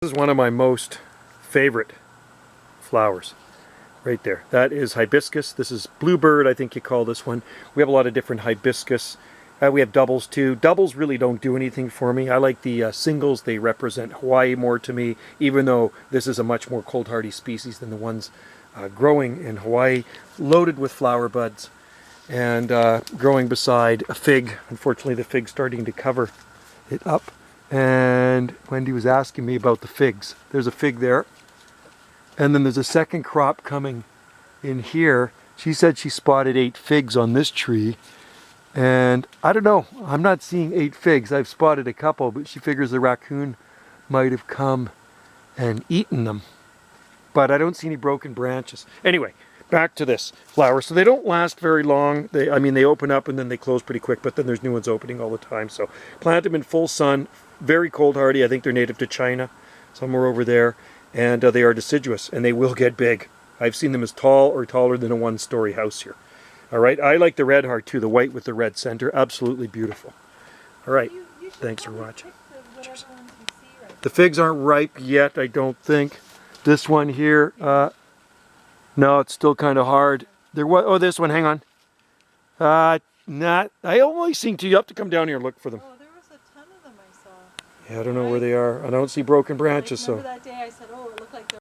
This is one of my most favorite flowers right there. That is hibiscus. This is bluebird, I think you call this one. We have a lot of different hibiscus. We have doubles too. Doubles really don't do anything for me. I like the singles. They represent Hawaii more to me, even though this is a much more cold hardy species than the ones growing in Hawaii. Loaded with flower buds and growing beside a fig. Unfortunately, the fig's starting to cover it up. And Wendy was asking me about the figs. There's a fig there. And then there's a second crop coming in here. She said she spotted 8 figs on this tree. And I don't know, I'm not seeing 8 figs. I've spotted a couple, but she figures the raccoon might have come and eaten them. But I don't see any broken branches. Anyway, back to this flower. So they don't last very long. They open up and then they close pretty quick, but then there's new ones opening all the time. So plant them in full sun, very cold hardy. I think they're native to China, somewhere over there. And they are deciduous, and they will get big. I've seen them as tall or taller than a one-story house here. All right, I like the red heart too, the white with the red center. Absolutely beautiful. All right, thanks for watching. The figs aren't ripe yet, I don't think. This one here, no, it's still kind of hard. Oh, this one, hang on. Not. I only seem to. You have to come down here and look for them. Oh, there was a ton of them I saw. Yeah, I don't know where they are. I don't see broken branches, so. Remember that day I said, oh, it looked like